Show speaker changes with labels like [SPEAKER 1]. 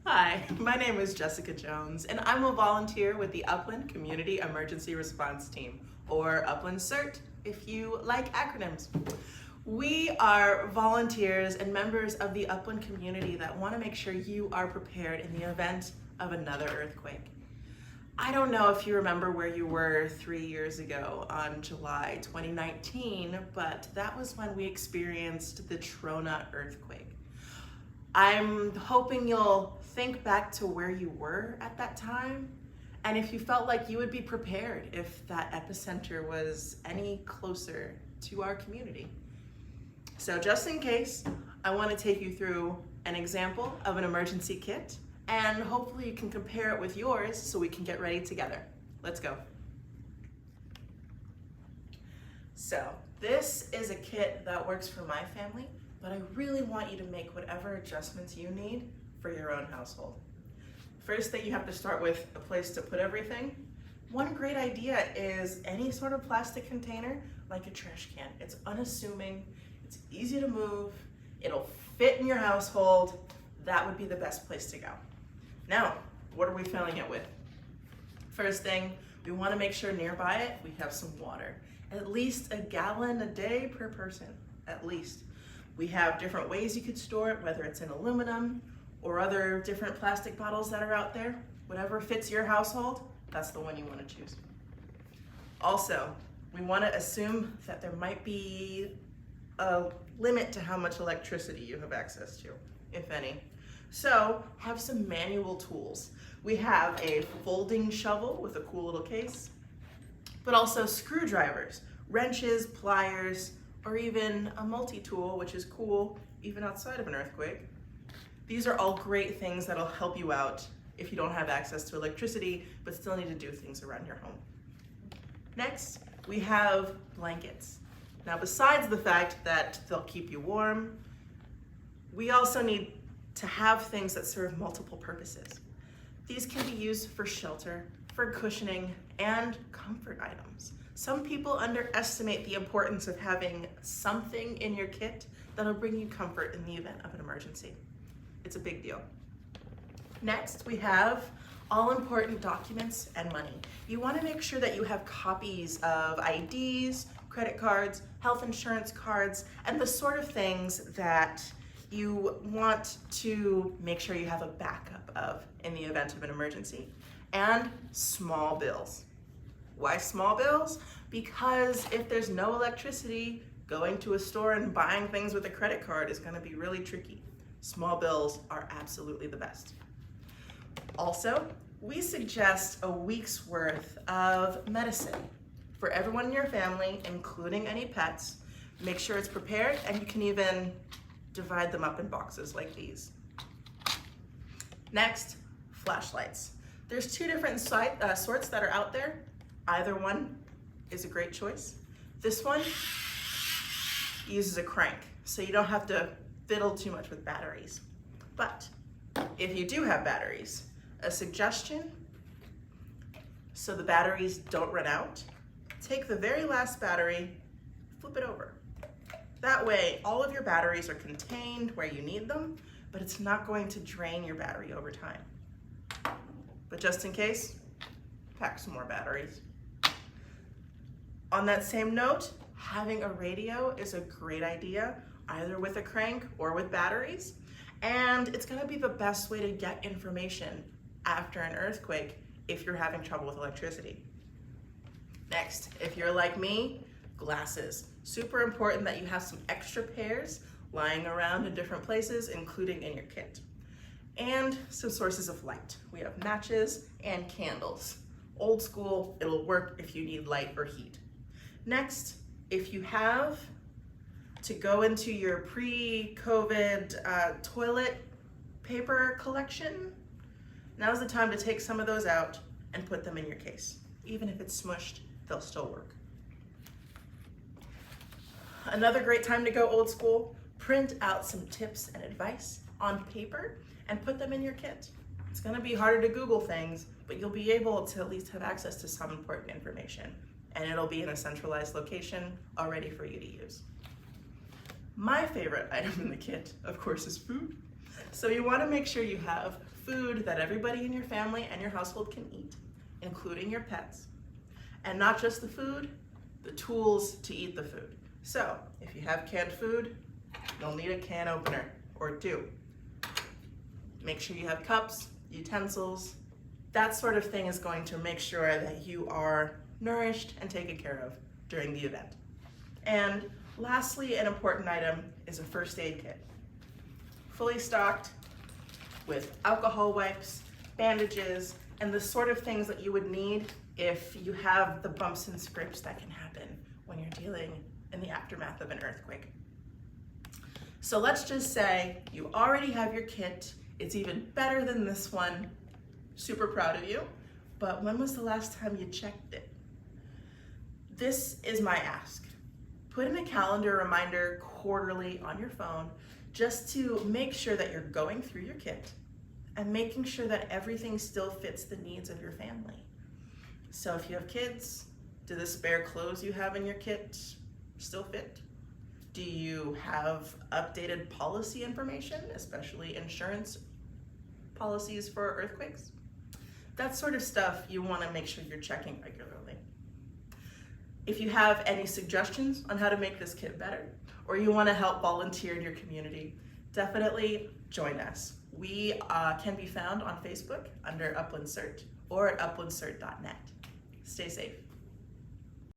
[SPEAKER 1] Hi, my name is Jessica Jones, and I'm a volunteer with the Upland Community Emergency Response Team, or Upland CERT, if you like acronyms. We are volunteers and members of the Upland community that want to make sure you are prepared in the event of another earthquake. I don't know if you remember where you were 3 years ago on July 2019, but that was when we experienced the Trona earthquake. I'm hoping you'll think back to where you were at that time, and if you felt like you would be prepared if that epicenter was any closer to our community. So just in case, I want to take you through an example of an emergency kit, and hopefully you can compare it with yours so we can get ready together. Let's go. So this is a kit that works for my family, but I really want you to make whatever adjustments you need for your own household. First thing, you have to start with a place to put everything. One great idea is any sort of plastic container, like a trash can. It's unassuming, it's easy to move, it'll fit in your household. That would be the best place to go. Now, what are we filling it with? First thing, we want to make sure nearby it we have some water. At least a gallon a day per person, at least. We have different ways you could store it, whether it's in aluminum or other different plastic bottles that are out there. Whatever fits your household, that's the one you want to choose. Also, we want to assume that there might be a limit to how much electricity you have access to, if any. So have some manual tools. We have a folding shovel with a cool little case, but also screwdrivers, wrenches, pliers, or even a multi-tool, which is cool even outside of an earthquake. These are all great things that'll help you out if you don't have access to electricity, but still need to do things around your home. Next, we have blankets. Now, besides the fact that they'll keep you warm, we also need to have things that serve multiple purposes. These can be used for shelter, for cushioning, and comfort items. Some people underestimate the importance of having something in your kit that'll bring you comfort in the event of an emergency. It's a big deal. Next, we have all important documents and money. You want to make sure that you have copies of IDs, credit cards, health insurance cards, and the sort of things that you want to make sure you have a backup of in the event of an emergency. And small bills. Why small bills? Because if there's no electricity, going to a store and buying things with a credit card is going to be really tricky. Small bills are absolutely the best. Also, we suggest a week's worth of medicine for everyone in your family, including any pets. Make sure it's prepared, and you can even divide them up in boxes like these. Next, flashlights. There's two different sorts that are out there. Either one is a great choice. This one uses a crank, so you don't have to fiddle too much with batteries. But if you do have batteries, a suggestion, so the batteries don't run out, take the very last battery, flip it over. That way, all of your batteries are contained where you need them, but it's not going to drain your battery over time. But just in case, pack some more batteries. On that same note, having a radio is a great idea, either with a crank or with batteries, and it's going to be the best way to get information after an earthquake if you're having trouble with electricity. Next, if you're like me, glasses. Super important that you have some extra pairs lying around in different places, including in your kit. And some sources of light. We have matches and candles. Old school, it'll work if you need light or heat. Next, if you have to go into your pre-COVID toilet paper collection, now's the time to take some of those out and put them in your case. Even if it's smushed, they'll still work. Another great time to go old school, print out some tips and advice on paper and put them in your kit. It's gonna be harder to Google things, but you'll be able to at least have access to some important information, and it'll be in a centralized location all ready for you to use. My favorite item in the kit, of course, is food. So you want to make sure you have food that everybody in your family and your household can eat, including your pets. And not just the food, the tools to eat the food. So if you have canned food, you'll need a can opener or two. Make sure you have cups, utensils. That sort of thing is going to make sure that you are nourished and taken care of during the event. And lastly, an important item is a first aid kit. Fully stocked with alcohol wipes, bandages, and the sort of things that you would need if you have the bumps and scrapes that can happen when you're dealing in the aftermath of an earthquake. So let's just say you already have your kit. It's even better than this one. Super proud of you. But when was the last time you checked it? This is my ask. Put in a calendar reminder quarterly on your phone just to make sure that you're going through your kit and making sure that everything still fits the needs of your family. So if you have kids, do the spare clothes you have in your kit still fit? Do you have updated policy information, especially insurance policies for earthquakes? That sort of stuff you want to make sure you're checking regularly. If you have any suggestions on how to make this kit better, or you want to help volunteer in your community, definitely join us. We can be found on Facebook under Upland CERT or at uplandcert.net. Stay safe.